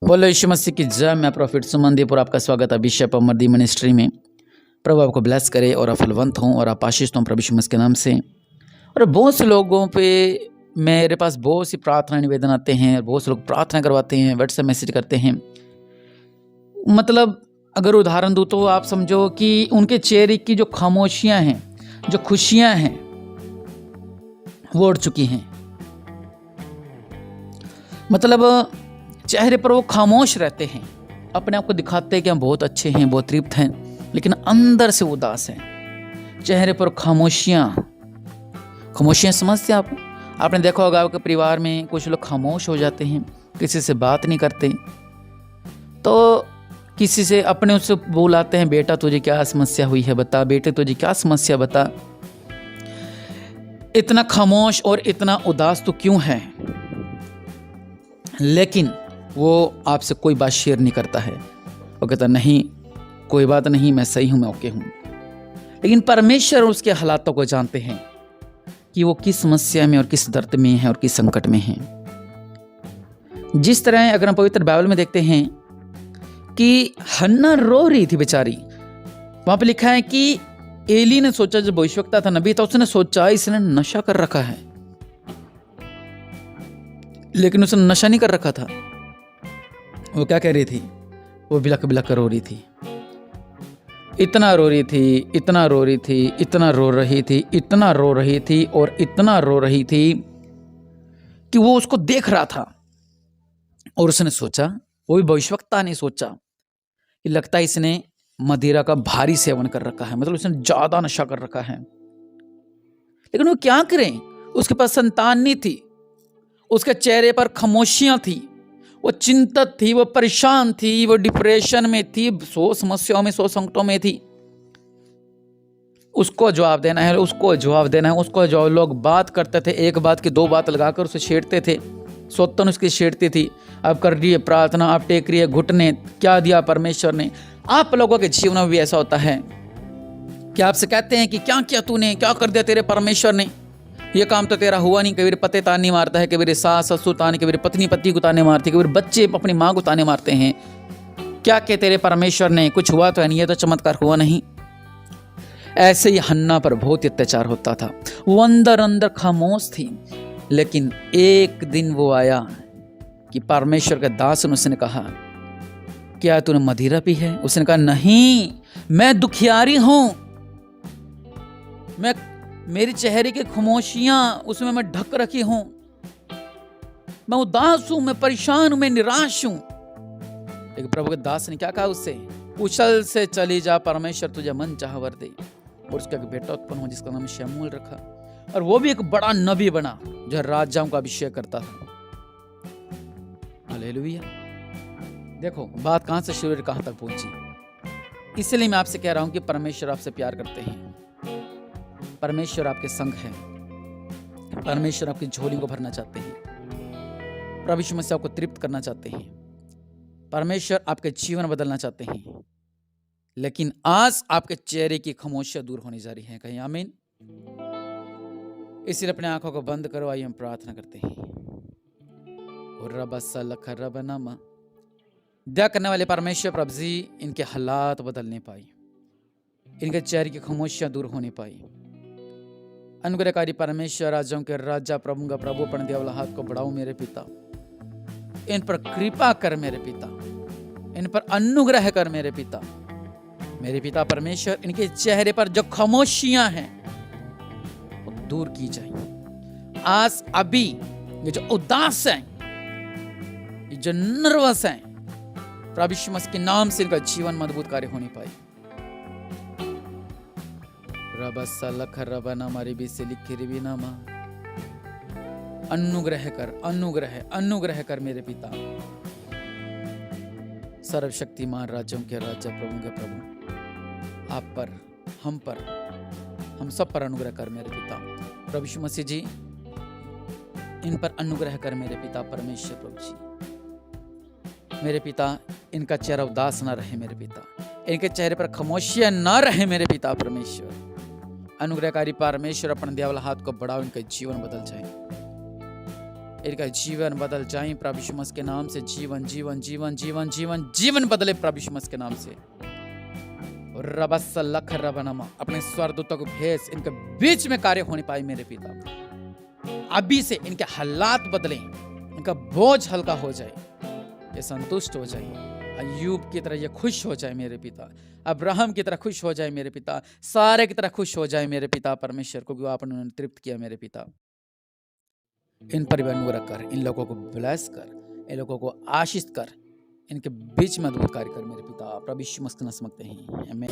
बोलो यीशु मसीह की जय। मैं प्रॉफिट सुमनदीप और आपका स्वागत है बिशप अमरदीप मिनिस्ट्री में। प्रभु आपको ब्लेस करे और आप फलवंत हों और आप आशीष हों प्रभु यीशु मसीह के नाम से। और बहुत से लोगों पे मेरे पास बहुत सी प्रार्थना निवेदन आते हैं, बहुत से लोग प्रार्थना करवाते हैं, व्हाट्सएप मैसेज करते हैं। मतलब अगर उदाहरण दूँ तो आप समझो कि उनके चेहरे की जो खामोशियाँ हैं, जो खुशियाँ हैं, वो उड़ चुकी हैं। मतलब चेहरे पर वो खामोश रहते हैं, अपने आप को दिखाते हैं कि हम बहुत अच्छे हैं, बहुत तृप्त हैं, लेकिन अंदर से उदास हैं। चेहरे पर खामोशियाँ समझते हैं आप? आपने देखा होगा आपके परिवार में कुछ लोग खामोश हो जाते हैं, किसी से बात नहीं करते, तो किसी से अपने उससे बुलाते हैं, बेटा तुझे क्या समस्या हुई है बता, बेटे तुझे क्या समस्या बता, इतना खामोश और इतना उदास तो क्यों है? लेकिन वो आपसे कोई बात शेयर नहीं करता है। वो कहता नहीं कोई बात नहीं, मैं सही हूँ, मैं ओके हूँ। लेकिन परमेश्वर उसके हालातों को जानते हैं कि वो किस समस्या में और किस दर्द में है और किस संकट में है। जिस तरह अगर हम पवित्र बाइबल में देखते हैं कि हन्ना रो रही थी बेचारी, वहां पे लिखा है कि एली ने सोचा, जब भविष्यवक्ता था, नबी था, उसने सोचा इसने नशा कर रखा है, लेकिन उसने नशा नहीं कर रखा था। वो क्या कह रही थी? वो बिलक बिलक रो रही थी, इतना रो रही थी, इतना रो रही थी, इतना रो रही थी, इतना रो रही थी और इतना रो रही थी कि वो उसको देख रहा था। और उसने सोचा, वो भी भविष्यवक्ता ने सोचा कि लगता है इसने मदिरा का भारी सेवन कर रखा है, मतलब उसने ज्यादा नशा कर रखा है। लेकिन वो क्या करें, उसके पास संतान नहीं थी, उसके चेहरे पर खामोशियां थी, वो चिंतित थी, वो परेशान थी, वो डिप्रेशन में थी, 100 समस्याओं में, 100 संकटों में थी। उसको जवाब देना है, उसको जवाब देना है, उसको जो लोग बात करते थे, एक बात की 2 बात लगाकर उसे छेड़ते थे, सोतन उसकी छेड़ती थी। अब कर रही है प्रार्थना, अब टेक रही है घुटने, क्या दिया परमेश्वर ने? आप लोगों के जीवन में भी ऐसा होता है कि आपसे कहते हैं कि क्या किया तूने, क्या कर दिया तेरे परमेश्वर ने, ये काम तो तेरा हुआ नहीं। कभी पति ताने मारता है, कभी सास ससुर ताने, कभी पत्नी पति को ताने मारती है, कभी बच्चे अपनी माँ को ताने मारते हैं। क्या के तेरे परमेश्वर ने, कुछ हुआ तो नहीं, ये तो चमत्कार हुआ नहीं। ऐसे ही हन्ना पर बहुत अत्याचार होता था। वो अंदर अंदर खामोश थी, लेकिन एक दिन वो आया कि परमेश्वर के दास ने उसने कहा, क्या तूने मदिरा पी है? उसने कहा नहीं, मैं दुखियारी हूं, मेरी चेहरे की खामोशियां उसमें मैं ढक रखी हूं, मैं उदास हूं, मैं परेशान हूं, मैं निराश हूं। लेकिन प्रभु के दास ने क्या कहा उससे? उछल से चली जा, परमेश्वर तुझे मन चाह वर दे। और उसका एक बेटा उत्पन्न हुआ जिसका नाम शमूएल रखा, और वो भी एक बड़ा नबी बना जो राजाओं का अभिषेक करता था। हालेलुया। देखो बात कहां से शुरू और कहां तक पहुंची। इसलिए मैं आपसे कह रहा हूं कि परमेश्वर आपसे प्यार करते हैं, परमेश्वर आपके संग है, परमेश्वर आपकी झोली को भरना चाहते हैं, प्रभु यीशु मसीह आपको तृप्त करना चाहते हैं, परमेश्वर आपके जीवन बदलना चाहते हैं। लेकिन आज आपके चेहरे की खामोशियां दूर होने जा रही हैं। कहीं आमीन। इसलिए अपने आंखों को बंद करो, आइए हम प्रार्थना करते हैं। दया करने वाले परमेश्वर प्रभु जी, इनके हालात बदलने पाए, इनके चेहरे की खामोशियां दूर होने पाई। अनुग्रहकारी परमेश्वर, राजाओं के राजा, प्रभु का प्रभु, अपने दिया वाला हाथ को बढ़ाओ मेरे पिता, इन पर कृपा कर मेरे पिता, इन पर अनुग्रह कर मेरे पिता। मेरे पिता परमेश्वर, इनके चेहरे पर जो खामोशियां हैं वो दूर की जाए। आज अभी ये जो उदास हैं, ये जो नर्वस हैं, प्रभु यीशु मसीह के नाम से इनका जीवन मजबूत कार्य होने पाए। अनुग्रह कर, अनुग्रह कर मेरे पिता। सर्वशक्तिमान राजाओं के राजा, प्रभु के प्रभु, आप पर, हम सब पर अनुग्रह कर मेरे पिता। प्रभु यीशु मसीह जी, इन पर अनुग्रह कर मेरे पिता परमेश्वर। प्रभु जी, मेरे पिता, इनका चेहरा उदास ना रहे मेरे पिता, इनके चेहरे पर खामोशियां ना रहे मेरे पिता परमेश्वर। अनुग्रहकारी परमेश्वर, अपने दिया वाला हाथ को बढ़ाओ, इनका जीवन बदल जाए, इनका जीवन बदल जाए प्रभु यीशु मसीह के नाम से। जीवन जीवन जीवन जीवन जीवन जीवन बदले प्रभु यीशु मसीह के नाम से। रबस लख रबनमा, अपने स्वर्गदूतों को भेज इनके बीच में कार्य होने पाए मेरे पिता। अभी से इनके हालात बदलें, इनका बोझ हल्का हो जाए, ये संतुष्ट हो जाए, अय्यूब की तरह ये खुश हो जाए मेरे पिता, अब्राहम की तरह खुश हो जाए मेरे पिता, सारे की तरह खुश हो जाए मेरे पिता परमेश्वर, को आपने तृप्त किया मेरे पिता। इन पर भी अनुग्रह कर, इन लोगों को ब्लेस कर, इन लोगों को आशीष कर, इनके बीच में अद्भुत कार्य कर मेरे पिता। प्रभु यीशु मसीह के नाम से मांगते हैं, आमीन।